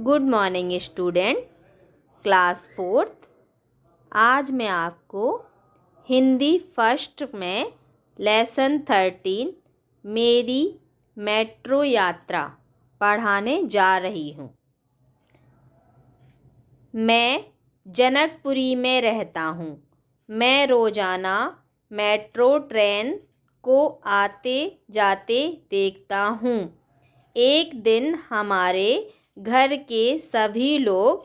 Good morning student, class fourth. आज मैं आपको हिंदी फर्स्ट में लेसन 13 मेरी मेट्रो यात्रा पढ़ाने जा रही हूँ। मैं जनकपुरी में रहता हूँ। मैं रोज़ाना मेट्रो ट्रेन को आते जाते देखता हूँ। एक दिन हमारे घर के सभी लोग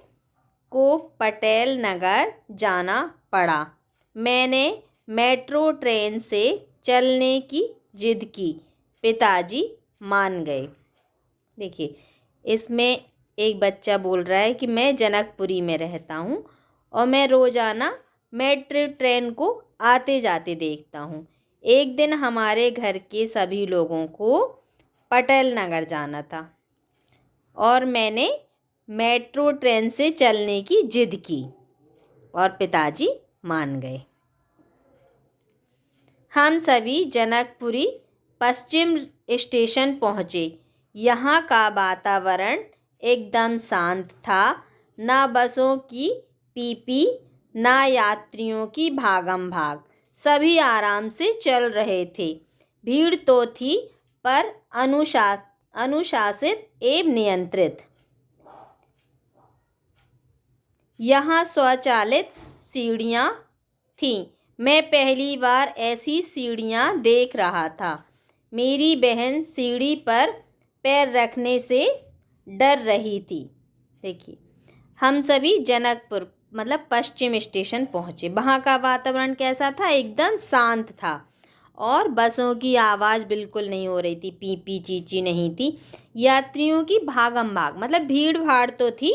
को पटेल नगर जाना पड़ा। मैंने मेट्रो ट्रेन से चलने की जिद की। पिताजी मान गए। देखिए, इसमें एक बच्चा बोल रहा है कि मैं जनकपुरी में रहता हूँ और मैं रोज़ाना मेट्रो ट्रेन को आते जाते देखता हूँ। एक दिन हमारे घर के सभी लोगों को पटेल नगर जाना था और मैंने मेट्रो ट्रेन से चलने की जिद की और पिताजी मान गए। हम सभी जनकपुरी पश्चिम स्टेशन पहुँचे। यहाँ का वातावरण एकदम शांत था। ना बसों की पीपी, ना यात्रियों की भागम भाग। सभी आराम से चल रहे थे। भीड़ तो थी पर अनुशासित एवं नियंत्रित। यहाँ स्वचालित सीढ़ियाँ थीं। मैं पहली बार ऐसी सीढ़ियाँ देख रहा था। मेरी बहन सीढ़ी पर पैर रखने से डर रही थी। देखिए, हम सभी जनकपुर मतलब पश्चिम स्टेशन पहुँचे। वहाँ का वातावरण कैसा था? एकदम शांत था और बसों की आवाज़ बिल्कुल नहीं हो रही थी, पी पी चीची नहीं थी। यात्रियों की भागम भाग मतलब भीड़ भाड़ तो थी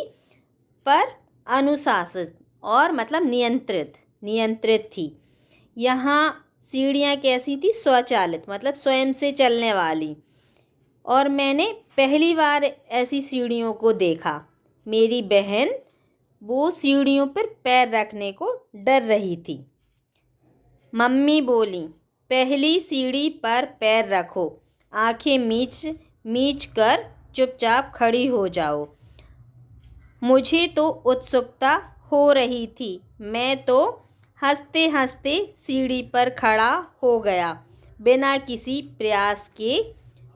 पर अनुशासित और मतलब नियंत्रित थी। यहाँ सीढ़ियाँ कैसी थी? स्वचालित मतलब स्वयं से चलने वाली। और मैंने पहली बार ऐसी सीढ़ियों को देखा। मेरी बहन वो सीढ़ियों पर पैर रखने को डर रही थी। मम्मी बोली, पहली सीढ़ी पर पैर रखो, आंखें मीच कर चुपचाप खड़ी हो जाओ। मुझे तो उत्सुकता हो रही थी। मैं तो हंसते हंसते सीढ़ी पर खड़ा हो गया। बिना किसी प्रयास के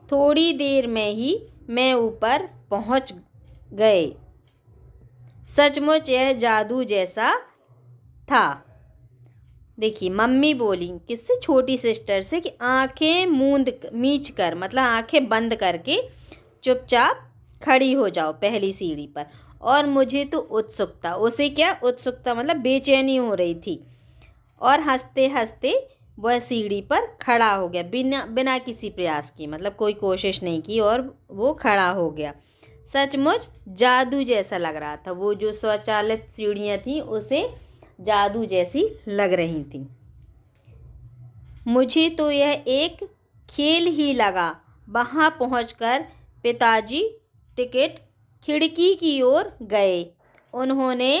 थोड़ी देर में ही मैं ऊपर पहुंच गए। सचमुच यह जादू जैसा था। देखिए, मम्मी बोली किससे? छोटी सिस्टर से कि आंखें मीच कर मतलब आंखें बंद करके चुपचाप खड़ी हो जाओ पहली सीढ़ी पर। और मुझे तो उत्सुकता, उसे क्या उत्सुकता मतलब बेचैनी हो रही थी। और हंसते हंसते वह सीढ़ी पर खड़ा हो गया बिना किसी प्रयास की, मतलब कोई कोशिश नहीं की और वो खड़ा हो गया। सचमुच जादू जैसा लग रहा था। वो जो स्वचालित सीढ़ियाँ थी उसे जादू जैसी लग रही थी। मुझे तो यह एक खेल ही लगा। वहाँ पहुंचकर पिताजी टिकट खिड़की की ओर गए। उन्होंने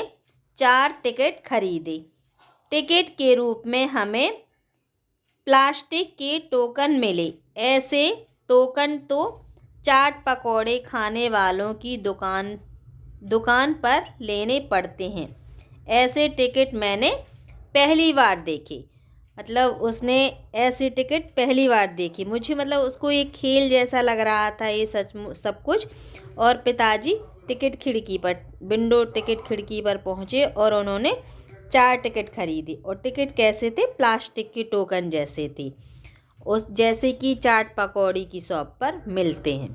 4 टिकट खरीदे। टिकट के रूप में हमें प्लास्टिक के टोकन मिले। ऐसे टोकन तो चाट पकौड़े खाने वालों की दुकान पर लेने पड़ते हैं। ऐसे टिकट मैंने पहली बार देखे। मतलब उसने ऐसे टिकट पहली बार देखी। मुझे मतलब उसको एक खेल जैसा लग रहा था ये सब कुछ। और पिताजी विंडो टिकट खिड़की पर पहुँचे और उन्होंने 4 टिकट खरीदे। और टिकट कैसे थे? प्लास्टिक के टोकन जैसे थे, उस जैसे कि चाट पकौड़ी की शॉप पर मिलते हैं।